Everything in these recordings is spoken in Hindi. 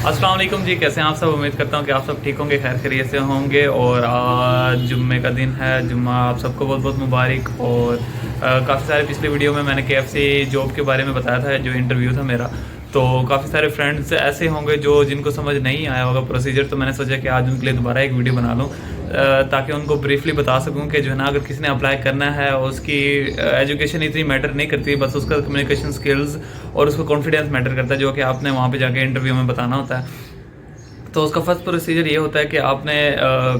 अस्सलाम वालेकुम जी, कैसे हैं आप सब। उम्मीद करता हूँ कि आप सब ठीक होंगे, खैर खैरियत से होंगे। और आज जुम्मे का दिन है, जुम्मा आप सबको बहुत बहुत मुबारक। और काफ़ी सारे पिछले वीडियो में मैंने KFC जॉब के बारे में बताया था, जो इंटरव्यू था मेरा। तो काफ़ी सारे फ्रेंड्स ऐसे होंगे जो जिनको समझ नहीं आया होगा प्रोसीजर, तो मैंने सोचा कि आज उनके लिए दोबारा एक वीडियो बना लूँ ताकि उनको ब्रीफली बता सकूं कि जो है ना, अगर किसी ने अप्लाई करना है, उसकी एजुकेशन इतनी मैटर नहीं करती, बस उसका कम्युनिकेशन स्किल्स और उसका कॉन्फिडेंस मैटर करता है, जो कि आपने वहाँ पे जाके इंटरव्यू में बताना होता है। तो उसका फर्स्ट प्रोसीजर ये होता है कि आपने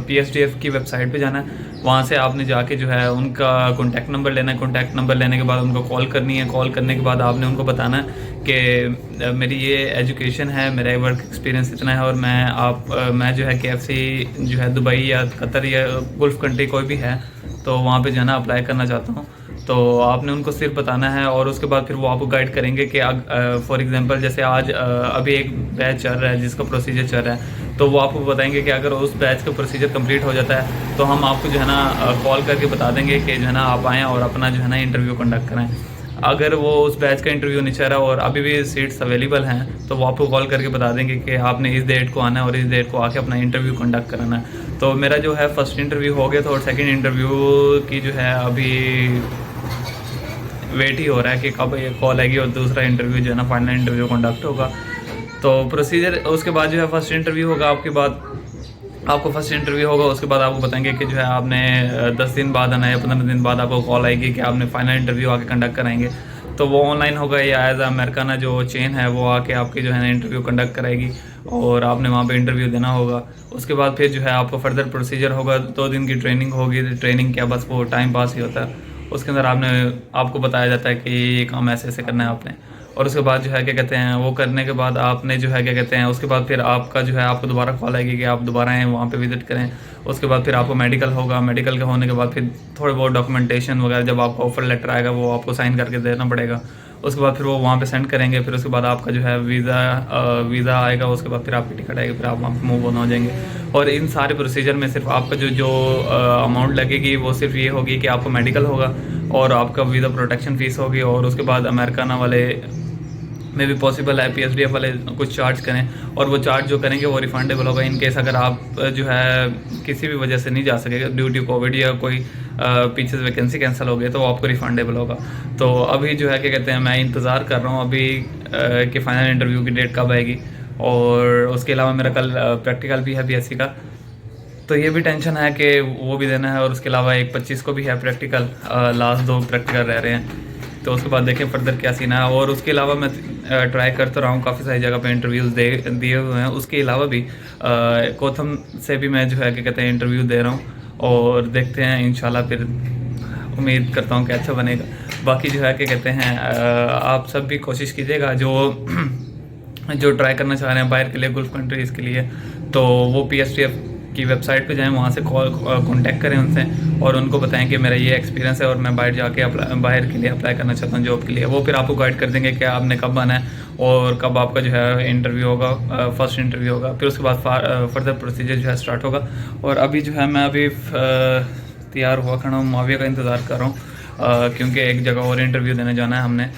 PSDF की वेबसाइट पे जाना है। वहाँ से आपने जाके जो है उनका कॉन्टैक्ट नंबर लेना है। कॉन्टैक्ट नंबर लेने के बाद उनको कॉल करनी है। कॉल करने के बाद आपने उनको बताना है कि मेरी ये एजुकेशन है, मेरा वर्क एक्सपीरियंस इतना है, और मैं जो है KFC जो है दुबई या कतर या गल्फ़ कंट्री कोई भी है, तो वहाँ पे जाना अप्लाई करना चाहता हूँ। तो आपने उनको सिर्फ बताना है, और उसके बाद फिर वो आपको गाइड करेंगे कि फॉर एग्जांपल जैसे आज अभी एक बैच चल रहा है जिसका प्रोसीजर चल रहा है, तो वो आपको बताएंगे कि अगर उस बैच का प्रोसीजर कंप्लीट हो जाता है तो हम आपको जो है ना कॉल करके बता देंगे कि जो है ना आप आएँ और अपना जो है ना इंटरव्यू कंडक्ट कराएँ। अगर वो उस बैच का इंटरव्यू नहीं चल रहा और अभी भी सीट्स अवेलेबल हैं, तो वो आपको कॉल करके बता देंगे कि आपने इस डेट को आना है और इस डेट को आके अपना इंटरव्यू कंडक्ट कराना है। तो मेरा जो है फर्स्ट इंटरव्यू हो गया था, और सेकंड इंटरव्यू की जो है अभी वेट ही हो रहा है कि कब ये कॉल आएगी और दूसरा इंटरव्यू जो है ना फाइनल इंटरव्यू कंडक्ट होगा। तो प्रोसीजर उसके बाद जो है फर्स्ट इंटरव्यू होगा, आपको फर्स्ट इंटरव्यू होगा, उसके बाद आपको बताएंगे कि जो है आपने 10 दिन बाद आना है, 15 दिन बाद आपको कॉल आएगी कि आपने फाइनल इंटरव्यू आके कंडक्ट कराएंगे। तो वो ऑनलाइन होगा या एज अमेरिकाना जो चेन है वो आके आपकी जो है ना इंटरव्यू कंडक्ट कराएगी, और आपने वहाँ पे इंटरव्यू देना होगा। उसके बाद फिर जो है आपको फर्दर प्रोसीजर होगा। 2 दिन की ट्रेनिंग होगी। ट्रेनिंग क्या, बस वो टाइम पास ही होता है। उसके अंदर आपको बताया जाता है कि ये काम ऐसे ऐसे करना है आपने। और उसके बाद जो है क्या कहते हैं, वो करने के बाद आपने जो है क्या कहते हैं, उसके बाद फिर आपका जो है आपको दोबारा कॉल आएगी कि आप दोबारा आएँ वहाँ पे विज़िट करें। उसके बाद फिर आपको मेडिकल होगा। मेडिकल के होने के बाद फिर थोड़े बहुत डॉक्यूमेंटेशन वगैरह, जब आपका ऑफर लेटर आएगा वो आपको साइन करके देना पड़ेगा। उसके बाद फिर वो वहाँ पे सेंड करेंगे। फिर उसके बाद आपका जो है वीज़ा आएगा। उसके बाद फिर आपकी टिकट आएगी, फिर आप वहाँ पे मूव ऑन हो जाएंगे। और इन सारे प्रोसीजर में सिर्फ आपका जो अमाउंट लगेगी वो सिर्फ ये होगी कि आपको मेडिकल होगा और आपका वीज़ा प्रोटेक्शन फ़ीस होगी। और उसके बाद अमेरिकाना वाले में भी पॉसिबल है PSDF वाले कुछ चार्ज करें, और वो चार्ज जो करेंगे वो रिफंडेबल होगा। इन केस अगर आप जो है किसी भी वजह से नहीं जा सकेगा ड्यू टू कोविड या कोई पीछे से वैकेंसी कैंसिल हो गई, तो वो आपको रिफंडेबल होगा। तो अभी जो है क्या कहते हैं, मैं इंतज़ार कर रहा हूँ अभी कि फ़ाइनल इंटरव्यू की डेट कब आएगी। और उसके अलावा मेरा कल प्रैक्टिकल भी है BSc का, तो ये भी टेंशन है कि वो भी देना है। और उसके अलावा एक 25 को भी है प्रैक्टिकल, लास्ट 2 प्रैक्टिकल रह रहे हैं। तो उसके बाद देखें फर्दर क्या सीन है। और उसके अलावा मैं ट्राई करता रहा हूँ, काफ़ी सारी जगह पे इंटरव्यूज़ दिए हुए हैं। उसके अलावा भी कोथम से भी मैं जो है क्या कहते हैं इंटरव्यू दे रहा हूँ, और देखते हैं इंशाल्लाह, फिर उम्मीद करता हूँ कि अच्छा बनेगा। बाकी जो है क्या कहते हैं, आप सब भी कोशिश कीजिएगा जो ट्राई करना चाह रहे हैं बाहर के लिए, गल्फ़ कंट्रीज़ के लिए, तो वो PSDF की वेबसाइट पे जाएं, वहाँ से कांटेक्ट करें उनसे, और उनको बताएं कि मेरा ये एक्सपीरियंस है और मैं बाहर जाके बाहर के लिए अप्लाई करना चाहता हूँ जॉब के लिए। वो फिर आपको गाइड कर देंगे कि आपने कब आना है और कब आपका जो है इंटरव्यू होगा, फर्स्ट इंटरव्यू होगा। फिर उसके बाद फर्दर प्रोसीजर जो है स्टार्ट होगा। और अभी जो है मैं अभी तैयार हुआ खड़ा हूँ, माविया का इंतज़ार कर रहा हूँ, क्योंकि एक जगह और इंटरव्यू देने जाना है हमने।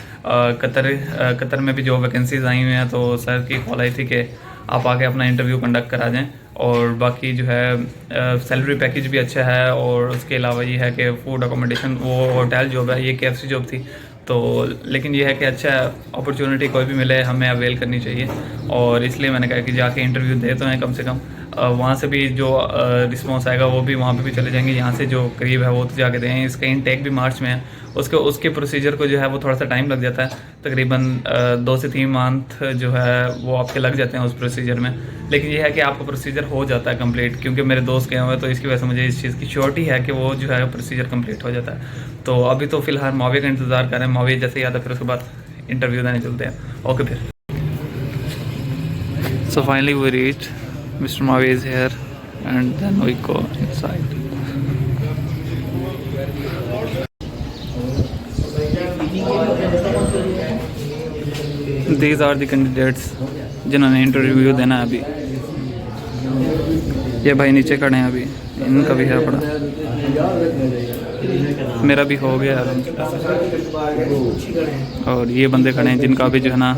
कतर में भी जो वैकेंसीज़ आई हुई हैं, तो सर की कॉल आई थी कि आप आके अपना इंटरव्यू कंडक्ट करा दें। और बाकी जो है सैलरी पैकेज भी अच्छा है। और उसके अलावा ये है कि फूड अकोमोडेशन, वो होटल जॉब है, ये KFC जॉब थी। तो लेकिन ये है कि अच्छा अपॉर्चुनिटी कोई भी मिले हमें अवेल करनी चाहिए, और इसलिए मैंने कहा कि जाके इंटरव्यू दे तो हैं कम से कम। वहाँ से भी जो रिस्पॉन्स आएगा वो भी वहाँ पे भी चले जाएंगे, यहाँ से जो करीब है वो तो जाके दें। इसका इनटेक भी मार्च में है। उसके प्रोसीजर को जो है वो थोड़ा सा टाइम लग जाता है, तकरीबन 2 से 3 मंथ जो है वो आपके लग जाते हैं उस प्रोसीजर में। लेकिन ये है कि आपका प्रोसीजर हो जाता है कंप्लीट, क्योंकि मेरे दोस्त गए हुए हैं, तो इसकी वजह से मुझे इस चीज़ की श्योरिटी है कि वो जो है प्रोसीजर कंप्लीट हो जाता है। तो अभी तो फ़िलहाल माविया का इंतज़ार कर रहे हैं। माविया जैसे ही आता है फिर उसके बाद इंटरव्यू देने चलते हैं। ओके फिर। So finally we reached, mister Mavia is here and then we go inside. These are the candidates जिन्होंने इंटरव्यू देना है अभी। ये भाई नीचे खड़े हैं अभी, इनका भी है पड़ा, मेरा भी हो गया। और ये बंदे खड़े हैं जिनका भी जो है ना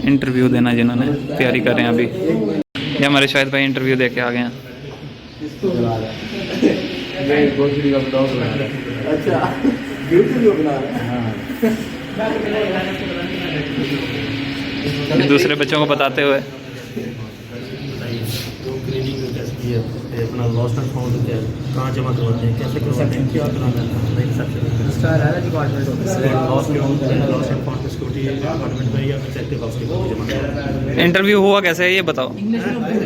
इंटरव्यू देना जिन्होंने तैयारी कर रहे हैं अभी। ये हमारे शायद भाई इंटरव्यू दे के आ गए हैं। अच्छा दूसरे बच्चों को बताते हुए अपना लॉस्ट एंड फाउंड क्या कहाँ जमा करवाते हैं, कैसे करवाते हैं, क्या कराना है, lost and found security department में या एक्टिव हाउस के पास जमा करवाते हैं। इंटरव्यू हुआ कैसे है ये बताओ।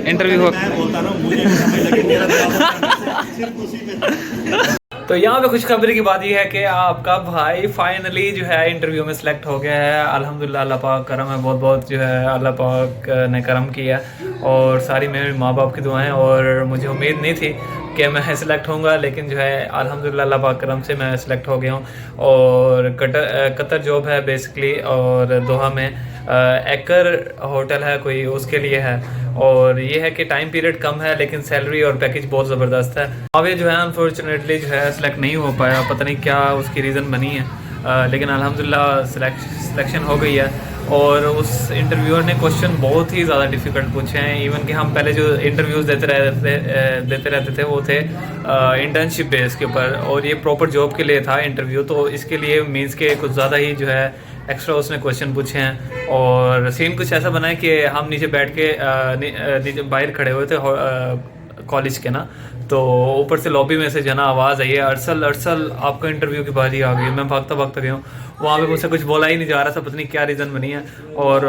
इंटरव्यू हुआ मैं बोलता ना मुझे समय लगे मेरा सिर्फ उसी में। तो यहाँ पे खुशखबरी की बात यह है कि आपका भाई फाइनली जो है इंटरव्यू में सिलेक्ट हो गया है। अल्हम्दुलिल्लाह, अल्लाह पाक करम है, बहुत बहुत जो है अल्लाह पाक ने करम किया और सारी मेरे माँ बाप की दुआएं। और मुझे उम्मीद नहीं थी कि मैं सिलेक्ट होऊंगा, लेकिन जो है अल्हम्दुलिल्लाह अल्लाह पाक करम से मैं सिलेक्ट हो गया हूँ। और कतर जॉब है बेसिकली, और दोहा में एकर होटल है कोई, उसके लिए है। और ये है कि टाइम पीरियड कम है लेकिन सैलरी और पैकेज बहुत ज़बरदस्त है। अब ये जो है अनफॉर्चुनेटली जो है सिलेक्ट नहीं हो पाया, पता नहीं क्या उसकी रीज़न बनी है, लेकिन अल्हम्दुलिल्लाह सिलेक्शन हो गई है। और उस इंटरव्यूअर ने क्वेश्चन बहुत ही ज़्यादा डिफ़िकल्ट पूछे हैं। इवन कि हम पहले जो इंटरव्यूज़ देते रहते थे वो थे इंटर्नशिप बेस के ऊपर, और ये प्रॉपर जॉब के लिए था इंटरव्यू। तो इसके लिए मीन्स के कुछ ज़्यादा ही जो है एक्स्ट्रा उसने क्वेश्चन पूछे हैं। और सीन कुछ ऐसा बना है कि हम नीचे बैठ के नीचे बाहर खड़े हुए थे कॉलेज के ना, तो ऊपर से लॉबी में से जना आवाज़ आई है, अरसल अरसल आपका इंटरव्यू की बारी आ गई। मैं भागता भागता गया हूँ, वहाँ पे मुझसे कुछ बोला ही नहीं जा रहा था, पता नहीं क्या रीज़न बनी है। और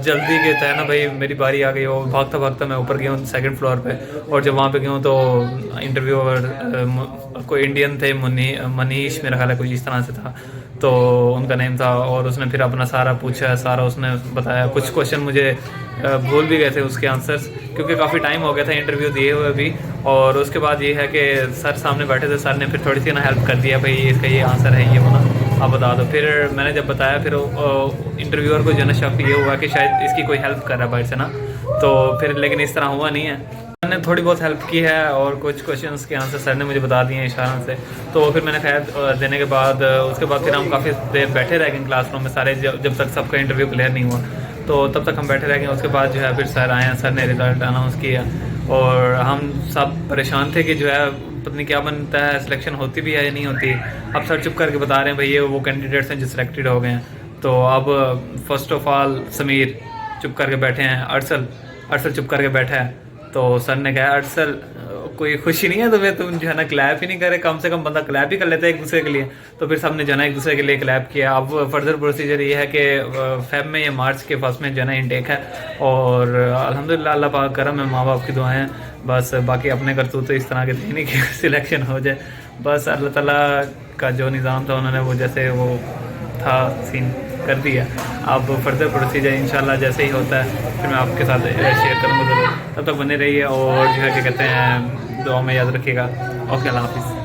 जल्दी कहता है ना भाई मेरी बारी आ गई हो, भागता भागता मैं ऊपर गया हूँ सेकंड फ्लोर पे। और जब वहाँ पे गया हूँ तो इंटरव्यूअर कोई इंडियन थे, मनीष मेरा ख्याल है कुछ इस तरह से था, तो उनका नेम था। और उसने फिर अपना सारा पूछा, सारा उसने बताया। कुछ क्वेश्चन मुझे भूल भी गए थे उसके आंसर्स, क्योंकि काफ़ी टाइम हो गया था इंटरव्यू दिए हुए भी। और उसके बाद ये है कि सर सामने बैठे थे, सर ने फिर थोड़ी सी ना हेल्प कर दिया, भाई इसका ये आंसर है, ये होना आप बता दो। फिर मैंने जब बताया, फिर इंटरव्यूअर को जो ना शक ये हुआ कि शायद इसकी कोई हेल्प कर रहा है बाहर से ना, तो फिर लेकिन इस तरह हुआ नहीं है। मैंने थोड़ी बहुत हेल्प की है और कुछ क्वेश्चंस के आंसर सर ने मुझे बता दिए हैं इशारों से। तो फिर मैंने खैर देने के बाद उसके बाद फिर हम काफ़ी देर बैठे रह गए क्लासरूम में सारे, जब तक सबका इंटरव्यू क्लियर नहीं हुआ, तो तब तक हम बैठे रह गए। उसके बाद जो है फिर सर आए, सर ने रिज़ल्ट अनाउंस किया और हम सब परेशान थे कि जो है पता नहीं क्या बनता है, सिलेक्शन होती भी है या नहीं होती। अब सर चुप करके बता रहे हैं भाई ये वो कैंडिडेट्स हैं जो सिलेक्टेड हो गए हैं। तो अब फर्स्ट ऑफ ऑल समीर चुप करके बैठे हैं, अरसल चुप करके बैठा है। तो सर ने कहा अरसल कोई खुशी नहीं है तुम्हें, तुम जो है ना क्लैप ही नहीं करे, कम से कम बंदा क्लैप ही कर लेता है एक दूसरे के लिए। तो फिर सबने जो है ना एक दूसरे के लिए क्लैप किया। अब फर्दर प्रोसीजर ये है कि फेब में या मार्च के फर्स्ट में जो है ना इंटेक है। और अल्हम्दुलिल्लाह अल्लाह पाक करम है, माँ बाप की दुआएं हैं बस। बाकी अपने करतूत तो इस तरह के थे नहीं कि सिलेक्शन हो जाए, बस अल्लाह ताला का जो निज़ाम था उन्होंने वो जैसे वो था सीन कर दिया। अब फर्दर प्रोसीजर इंशाल्लाह जैसे ही होता है फिर मैं आपके साथ शेयर करूँगा ज़रूर। तब तक बने रहिए और जो है क्या कहते हैं दुआ में याद रखिएगा। ओके, अल्लाह हाफिज़।